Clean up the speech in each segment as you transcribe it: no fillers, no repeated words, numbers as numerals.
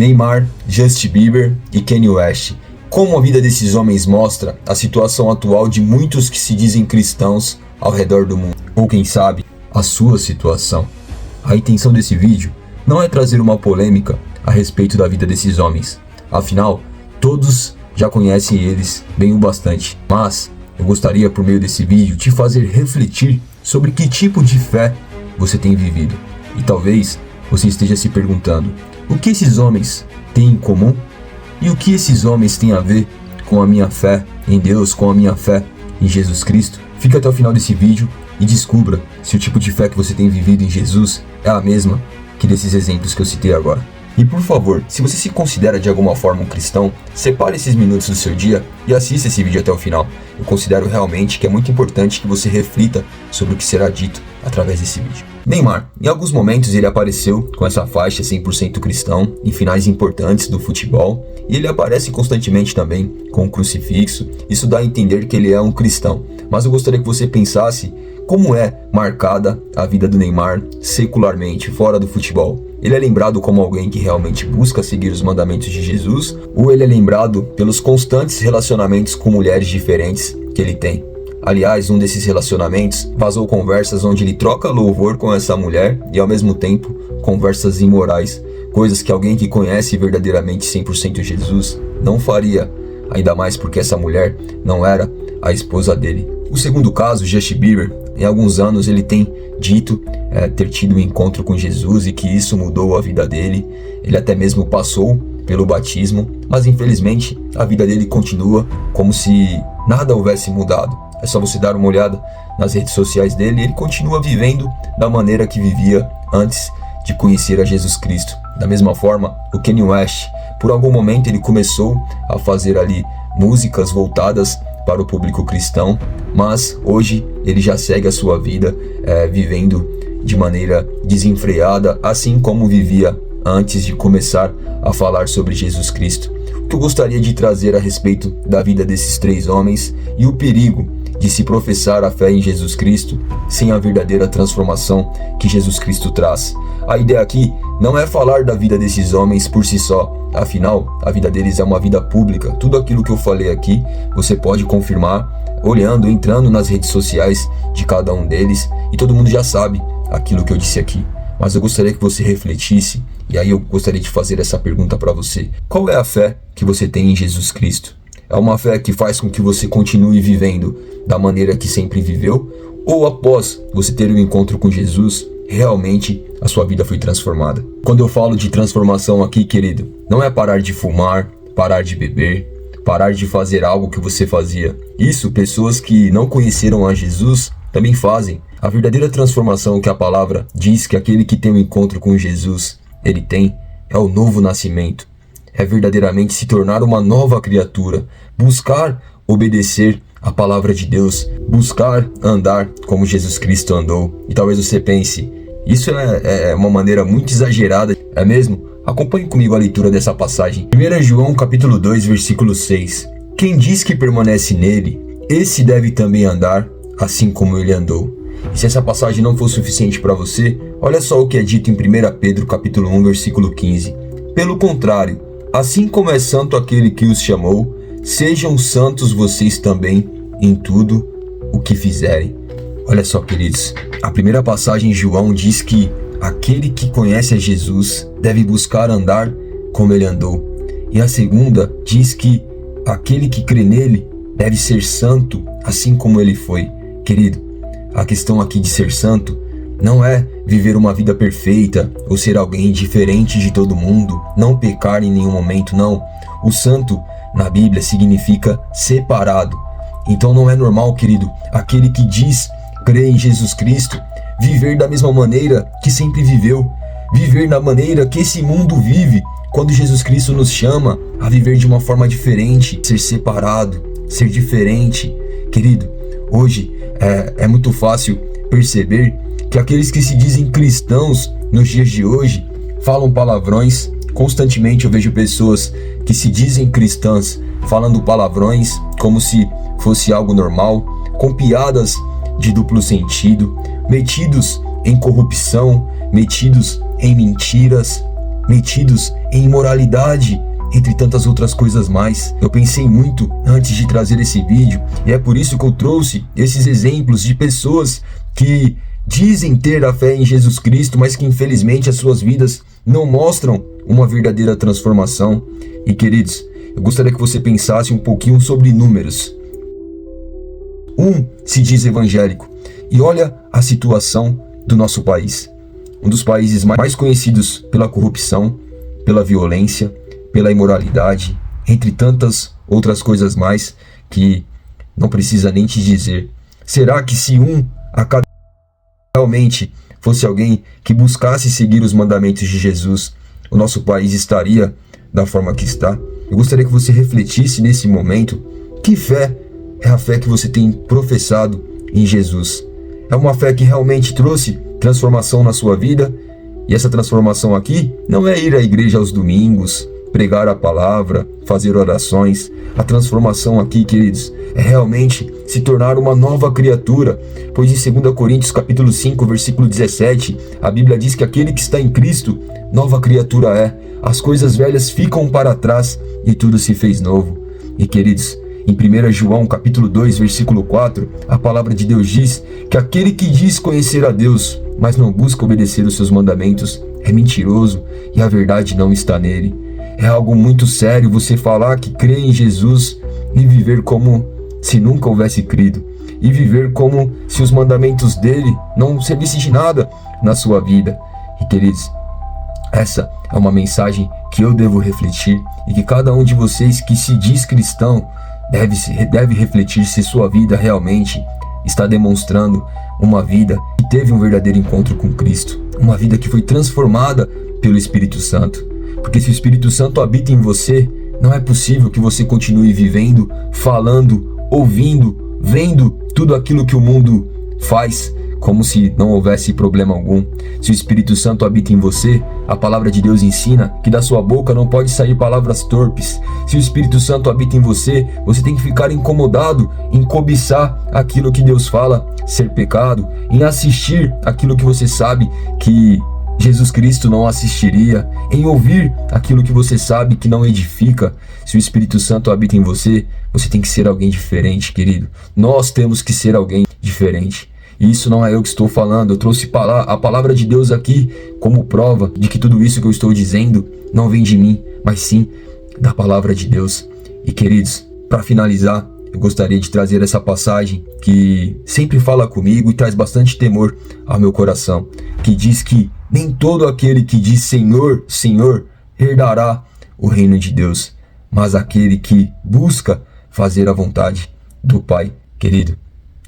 Neymar, Justin Bieber e Kanye West. Como a vida desses homens mostra a situação atual de muitos que se dizem cristãos ao redor do mundo. Ou quem sabe, a sua situação. A intenção desse vídeo não é trazer uma polêmica a respeito da vida desses homens. Afinal, todos já conhecem eles bem o bastante. Mas eu gostaria, por meio desse vídeo, te fazer refletir sobre que tipo de fé você tem vivido. E talvez você esteja se perguntando: o que esses homens têm em comum? E o que esses homens têm a ver com a minha fé em Deus, com a minha fé em Jesus Cristo? Fique até o final desse vídeo e descubra se o tipo de fé que você tem vivido em Jesus é a mesma que desses exemplos que eu citei agora. E por favor, se você se considera de alguma forma um cristão, separe esses minutos do seu dia e assista esse vídeo até o final. Eu considero realmente que é muito importante que você reflita sobre o que será dito através desse vídeo. Neymar, em alguns momentos ele apareceu com essa faixa 100% cristão em finais importantes do futebol, e ele aparece constantemente também com um crucifixo. Isso dá a entender que ele é um cristão. Mas eu gostaria que você pensasse como é marcada a vida do Neymar secularmente, fora do futebol. Ele é lembrado como alguém que realmente busca seguir os mandamentos de Jesus, ou ele é lembrado pelos constantes relacionamentos com mulheres diferentes que ele tem? Aliás, um desses relacionamentos vazou conversas onde ele troca louvor com essa mulher e ao mesmo tempo conversas imorais, coisas que alguém que conhece verdadeiramente 100% Jesus não faria, ainda mais porque essa mulher não era a esposa dele. O segundo caso, Justin Bieber, em alguns anos ele tem dito ter tido um encontro com Jesus e que isso mudou a vida dele. Ele até mesmo passou pelo batismo, mas infelizmente a vida dele continua como se nada houvesse mudado. É só você dar uma olhada nas redes sociais dele e ele continua vivendo da maneira que vivia antes de conhecer a Jesus Cristo. Da mesma forma, o Kanye West, por algum momento ele começou a fazer ali músicas voltadas para o público cristão, mas hoje ele já segue a sua vida vivendo de maneira desenfreada, assim como vivia antes de começar a falar sobre Jesus Cristo. O que eu gostaria de trazer a respeito da vida desses três homens e o perigo de se professar a fé em Jesus Cristo sem a verdadeira transformação que Jesus Cristo traz. A ideia aqui não é falar da vida desses homens por si só, afinal, a vida deles é uma vida pública. Tudo aquilo que eu falei aqui, você pode confirmar olhando, entrando nas redes sociais de cada um deles, e todo mundo já sabe aquilo que eu disse aqui. Mas eu gostaria que você refletisse, e aí eu gostaria de fazer essa pergunta para você: qual é a fé que você tem em Jesus Cristo? É uma fé que faz com que você continue vivendo da maneira que sempre viveu? Ou após você ter um encontro com Jesus, realmente a sua vida foi transformada? Quando eu falo de transformação aqui, querido, não é parar de fumar, parar de beber, parar de fazer algo que você fazia. Isso, pessoas que não conheceram a Jesus também fazem. A verdadeira transformação que a palavra diz que aquele que tem um encontro com Jesus, ele tem, é o novo nascimento. É verdadeiramente se tornar uma nova criatura, buscar obedecer a palavra de Deus, buscar andar como Jesus Cristo andou. E talvez você pense: isso é uma maneira muito exagerada, é mesmo? Acompanhe comigo a leitura dessa passagem. 1 João capítulo 2, versículo 6. Quem diz que permanece nele, esse deve também andar assim como ele andou. E se essa passagem não for suficiente para você, olha só o que é dito em 1 Pedro capítulo 1, versículo 15. Pelo contrário, assim como é santo aquele que os chamou, sejam santos vocês também em tudo o que fizerem. Olha só, queridos, a primeira passagem em João diz que aquele que conhece a Jesus deve buscar andar como ele andou. E a segunda diz que aquele que crê nele deve ser santo assim como ele foi. Querido, a questão aqui de ser santo não é viver uma vida perfeita ou ser alguém diferente de todo mundo, não pecar em nenhum momento, não. O santo na Bíblia significa separado. Então não é normal, querido, aquele que diz crer em Jesus Cristo viver da mesma maneira que sempre viveu, viver da maneira que esse mundo vive, quando Jesus Cristo nos chama a viver de uma forma diferente, ser separado, ser diferente. Querido, hoje é muito fácil perceber que aqueles que se dizem cristãos nos dias de hoje falam palavrões. Constantemente eu vejo pessoas que se dizem cristãs falando palavrões como se fosse algo normal, com piadas de duplo sentido, metidos em corrupção, metidos em mentiras, metidos em imoralidade, entre tantas outras coisas mais. Eu pensei muito antes de trazer esse vídeo, e é por isso que eu trouxe esses exemplos de pessoas que dizem ter a fé em Jesus Cristo, mas que infelizmente as suas vidas não mostram uma verdadeira transformação. E queridos, eu gostaria que você pensasse um pouquinho sobre números. Se diz evangélico, e olha a situação do nosso país. Um dos países mais conhecidos pela corrupção, pela violência, pela imoralidade, entre tantas outras coisas mais que não precisa nem te dizer. Será que se a cada realmente fosse alguém que buscasse seguir os mandamentos de Jesus, o nosso país estaria da forma que está? Eu gostaria que você refletisse nesse momento. Que fé é a fé que você tem professado em Jesus? É uma fé que realmente trouxe transformação na sua vida? E essa transformação aqui não é ir à igreja aos domingos, pregar a palavra, fazer orações. A transformação aqui, queridos, é realmente se tornar uma nova criatura, pois em 2 Coríntios capítulo 5, versículo 17, a Bíblia diz que aquele que está em Cristo, nova criatura é. As coisas velhas ficam para trás e tudo se fez novo. E queridos, em 1 João capítulo 2, versículo 4, a palavra de Deus diz que aquele que diz conhecer a Deus, mas não busca obedecer os seus mandamentos, é mentiroso e a verdade não está nele. É algo muito sério você falar que crê em Jesus e viver como se nunca houvesse crido, e viver como se os mandamentos dele não servissem de nada na sua vida. E queridos, essa é uma mensagem que eu devo refletir, e que cada um de vocês que se diz cristão deve refletir se sua vida realmente está demonstrando uma vida que teve um verdadeiro encontro com Cristo, uma vida que foi transformada pelo Espírito Santo. Porque se o Espírito Santo habita em você, não é possível que você continue vivendo, falando, ouvindo, vendo tudo aquilo que o mundo faz, como se não houvesse problema algum. Se o Espírito Santo habita em você, a palavra de Deus ensina que da sua boca não pode sair palavras torpes. Se o Espírito Santo habita em você, você tem que ficar incomodado em cobiçar aquilo que Deus fala ser pecado, em assistir aquilo que você sabe que Jesus Cristo não assistiria, em ouvir aquilo que você sabe que não edifica. Se o Espírito Santo habita em você, você tem que ser alguém diferente, querido. Nós temos que ser alguém diferente. E isso não é eu que estou falando, eu trouxe a palavra de Deus aqui como prova de que tudo isso que eu estou dizendo não vem de mim, mas sim da palavra de Deus. E queridos, para finalizar, eu gostaria de trazer essa passagem que sempre fala comigo e traz bastante temor ao meu coração, que diz que nem todo aquele que diz Senhor, Senhor, herdará o reino de Deus, mas aquele que busca fazer a vontade do Pai. Querido,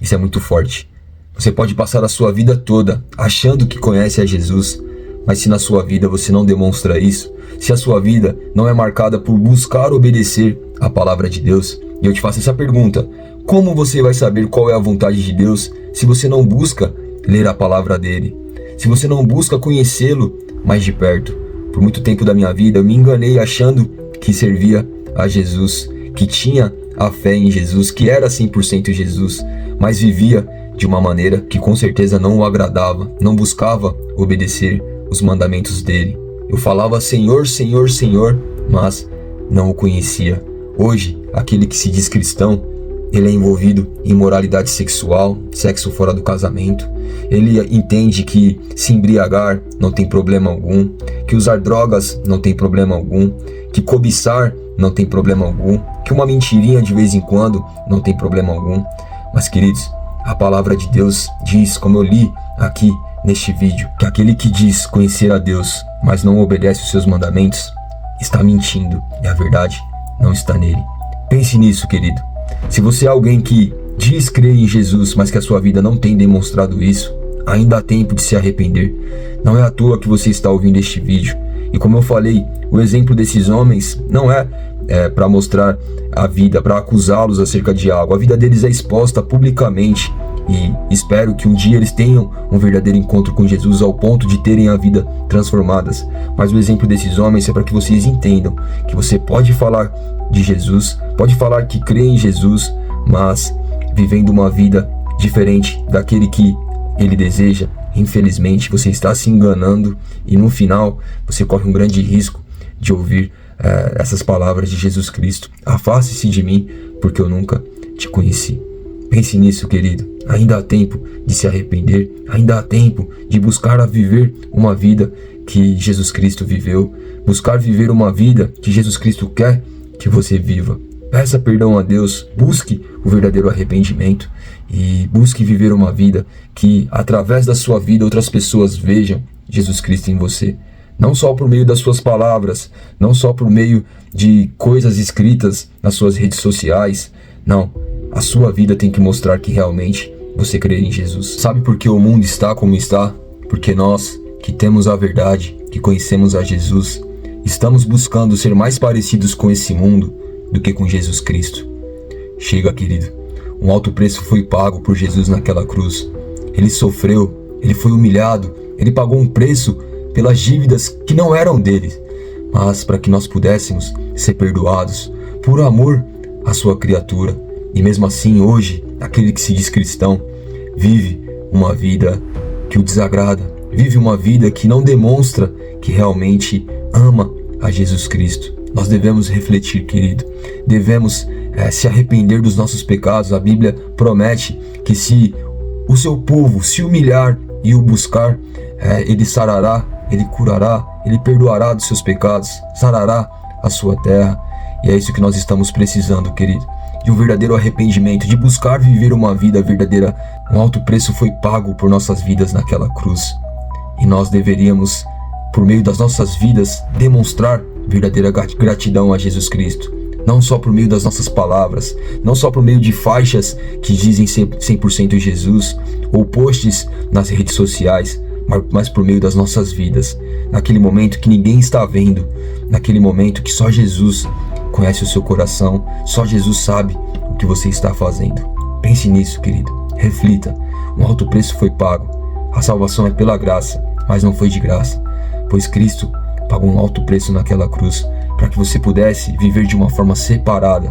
isso é muito forte. Você pode passar a sua vida toda achando que conhece a Jesus, mas se na sua vida você não demonstra isso, se a sua vida não é marcada por buscar obedecer a palavra de Deus, e eu te faço essa pergunta: como você vai saber qual é a vontade de Deus se você não busca ler a palavra dele? Se você não busca conhecê-lo mais de perto? Por muito tempo da minha vida eu me enganei achando que servia a Jesus, que tinha a fé em Jesus, que era 100% Jesus, mas vivia de uma maneira que com certeza não o agradava, não buscava obedecer os mandamentos dele. Eu falava Senhor, Senhor, Senhor, mas não o conhecia. Hoje, aquele que se diz cristão, ele é envolvido em imoralidade sexual, sexo fora do casamento. Ele entende que se embriagar não tem problema algum, que usar drogas não tem problema algum, que cobiçar não tem problema algum, que uma mentirinha de vez em quando não tem problema algum. Mas queridos, a palavra de Deus diz, como eu li aqui neste vídeo, que aquele que diz conhecer a Deus, mas não obedece os seus mandamentos, está mentindo, e a verdade não está nele. Pense nisso, querido. Se você é alguém que diz crer em Jesus, mas que a sua vida não tem demonstrado isso, ainda há tempo de se arrepender. Não é à toa que você está ouvindo este vídeo. E como eu falei, o exemplo desses homens não é para mostrar a vida, para acusá-los acerca de algo. A vida deles é exposta publicamente, e espero que um dia eles tenham um verdadeiro encontro com Jesus ao ponto de terem a vida transformadas. Mas o exemplo desses homens é para que vocês entendam que você pode falar de Jesus, pode falar que crê em Jesus, mas vivendo uma vida diferente daquele que ele deseja, infelizmente você está se enganando e no final você corre um grande risco de ouvir essas palavras de Jesus Cristo: afaste-se de mim, porque eu nunca te conheci. Pense nisso, querido. Ainda há tempo de se arrepender, ainda há tempo de buscar a viver uma vida que Jesus Cristo viveu, buscar viver uma vida que Jesus Cristo quer que você viva. Peça perdão a Deus, busque o verdadeiro arrependimento e busque viver uma vida que, através da sua vida, outras pessoas vejam Jesus Cristo em você. Não só por meio das suas palavras, não só por meio de coisas escritas nas suas redes sociais. Não, a sua vida tem que mostrar que realmente você crê em Jesus. Sabe por que o mundo está como está? Porque nós, que temos a verdade, que conhecemos a Jesus, estamos buscando ser mais parecidos com esse mundo do que com Jesus Cristo. Chega, querido. Um alto preço foi pago por Jesus naquela cruz. Ele sofreu, ele foi humilhado, ele pagou um preço pelas dívidas que não eram dele, mas para que nós pudéssemos ser perdoados por amor à sua criatura. E mesmo assim, hoje, aquele que se diz cristão vive uma vida que o desagrada, vive uma vida que não demonstra que realmente ama a Jesus Cristo. Nós devemos refletir, querido, devemos se arrepender dos nossos pecados. A Bíblia promete que se o seu povo se humilhar e o buscar, ele sarará, ele curará, ele perdoará dos seus pecados, sarará a sua terra. E é isso que nós estamos precisando, querido, de um verdadeiro arrependimento, de buscar viver uma vida verdadeira. Um alto preço foi pago por nossas vidas naquela cruz, e nós deveríamos, por meio das nossas vidas, demonstrar verdadeira gratidão a Jesus Cristo. Não só por meio das nossas palavras, não só por meio de faixas que dizem 100% Jesus, ou posts nas redes sociais, mas por meio das nossas vidas. Naquele momento que ninguém está vendo, naquele momento que só Jesus conhece o seu coração, só Jesus sabe o que você está fazendo. Pense nisso, querido. Reflita. Um alto preço foi pago. A salvação é pela graça, mas não foi de graça, pois Cristo pagou um alto preço naquela cruz para que você pudesse viver de uma forma separada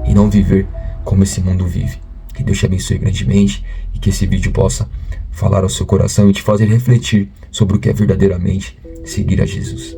e não viver como esse mundo vive. Que Deus te abençoe grandemente e que esse vídeo possa falar ao seu coração e te fazer refletir sobre o que é verdadeiramente seguir a Jesus.